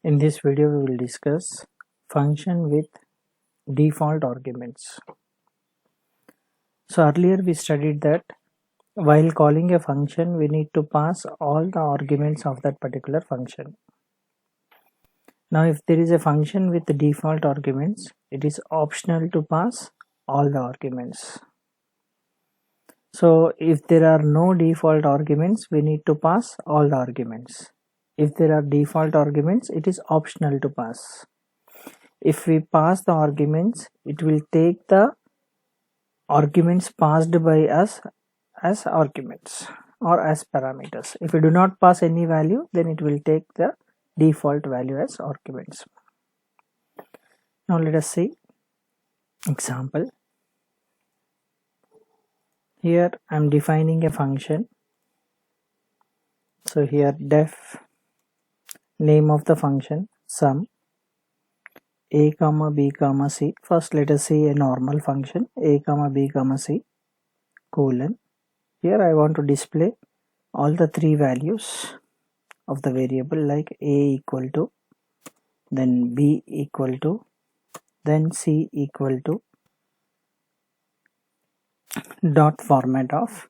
In this video we will discuss function with default arguments. So earlier we studied that while calling a function we need to pass all the arguments of that particular function. Now if there is a function with the default arguments, it is optional to pass all the arguments. So if there are no default arguments, we need to pass all the arguments. If there are default arguments, it is optional to pass. If we pass the arguments, it will take the arguments passed by us as arguments or as parameters. If we do not pass any value, then it will take the default value as arguments. Now let us see example. Here I am defining a function. So here def name of the function sum a comma b comma c. First let us see a normal function a comma b comma c colon. Here I want to display all the three values of the variable, like a equal to, then b equal to, then c equal to, dot format of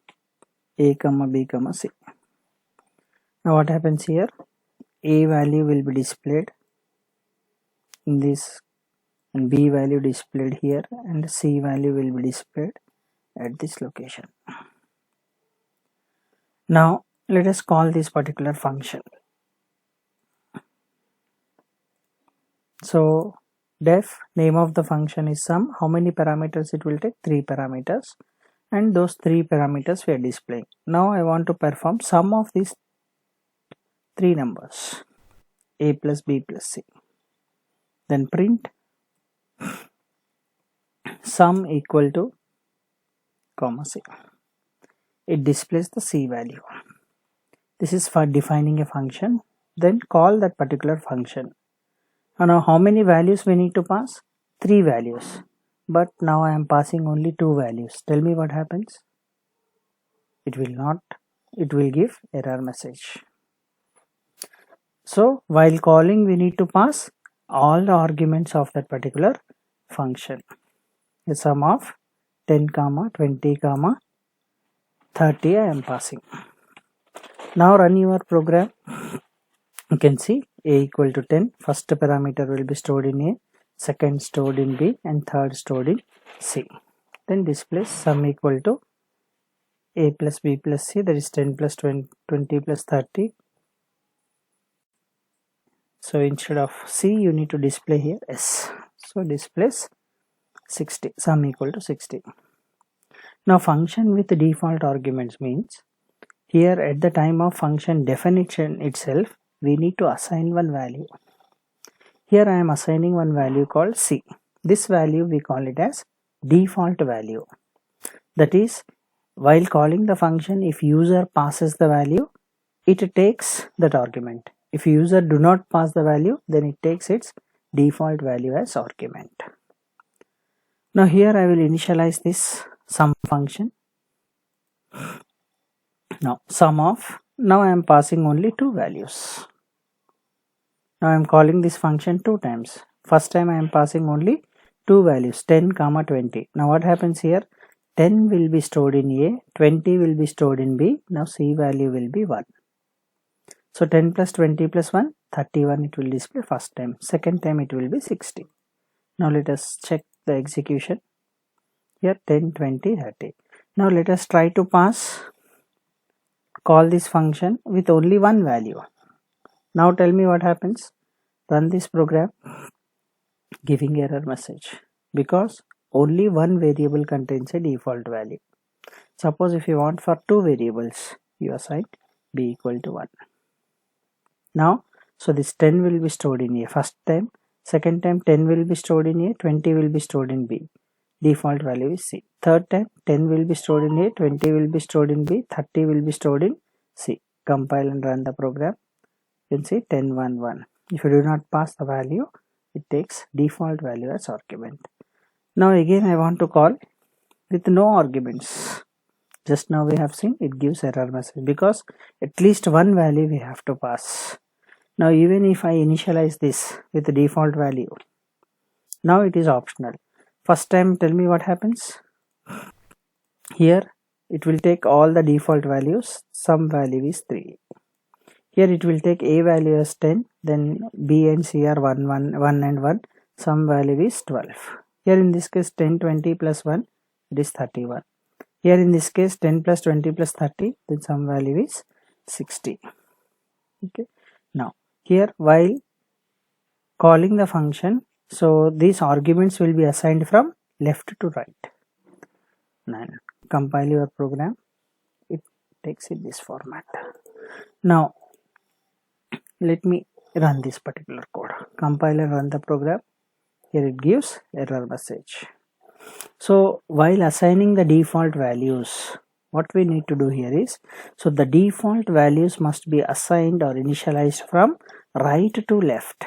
a comma b comma c. Now what happens here? A value will be displayed in this, and b value displayed here, and c value will be displayed at this location. Now let us call this particular function. So def name of the function is sum. How many parameters it will take? 3 parameters, and those 3 parameters we are displaying. Now I want to perform sum of these 3 numbers, a plus b plus c. Then print sum equal to comma c. It displays the c value. This is for defining a function. Then call that particular function. Now how many values we need to pass? 3 values. But now I am passing only 2 values. Tell me what happens? It will give error message. So while calling we need to pass all the arguments of that particular function. The sum of 10 comma 20 comma 30 I am passing. Now run your program. You can see a equal to 10. First parameter will be stored in a, second stored in b, and third stored in c. Then displays sum equal to a plus b plus c, that is 10 plus 20 plus 30. So instead of c you need to display here s. So displays 60, sum equal to 60. Now function with default arguments means here at the time of function definition itself we need to assign one value. Here I am assigning one value called c. This value we call it as default value. That is, while calling the function, if user passes the value, it takes that argument. If user do not pass the value, then it takes its default value as argument. Now here I will initialize this sum function. Now sum of, now I am passing only 2 values. Now I am calling this function 2 times. First time I am passing only 2 values, 10 comma 20. Now what happens here? 10 will be stored in a, 20 will be stored in b. Now c value will be 1. So 10 plus 20 plus 1, 31 it will display first time. Second time it will be 60. Now let us check the execution. Here 10, 20, 30. Now let us try to call this function with only one value. Now tell me what happens. Run this program, giving error message because only one variable contains a default value. Suppose if you want for 2 variables, you assign b equal to 1. Now, so this 10 will be stored in a first time, second time 10 will be stored in a, 20 will be stored in b. Default value is c. Third time 10 will be stored in a, 20 will be stored in b, 30 will be stored in c. Compile and run the program. You can see 10, 1, 1. If you do not pass the value, it takes default value as argument. Now again I want to call with no arguments. Just now we have seen it gives error message because at least one value we have to pass. Now even if I initialize this with the default value, now it is optional. First time, tell me what happens. Here it will take all the default values, some value is 3. Here it will take a value as 10, then b and c are 1 and 1, some value is 12. Here in this case 10, 20 plus 1, it is 31. Here in this case 10 plus 20 plus 30, then some value is 60. Okay. Now here while calling the function, so these arguments will be assigned from left to right. Then compile your program, it takes in this format. Now let me run this particular code. Compile and run the program. Here it gives error message. So while assigning the default values, what we need to do here is, so the default values must be assigned or initialized from right to left,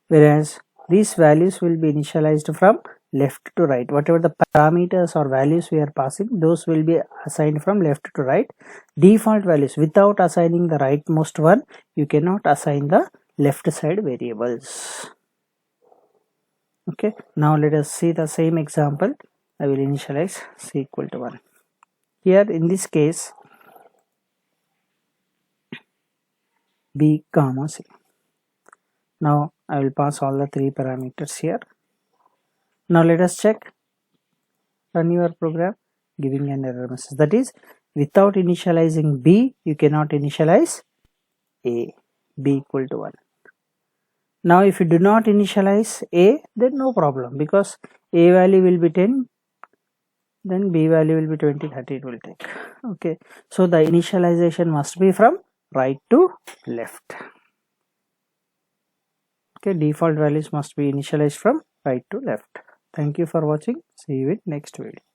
whereas these values will be initialized from left to right. Whatever the parameters or values we are passing, those will be assigned from left to right. Default values, without assigning the rightmost one, you cannot assign the left side variables. Okay, now let us see the same example. I will initialize c equal to 1. Here in this case, b comma c. Now I will pass all the 3 parameters here. Now let us check. Run your program, giving an error message. That is, without initializing b, you cannot initialize a. B equal to 1. Now if you do not initialize a, then no problem, because a value will be 10, then b value will be 20, 30 it will take. Okay, so the initialization must be from right to left. Okay, default values must be initialized from right to left. Thank you for watching. See you in next video.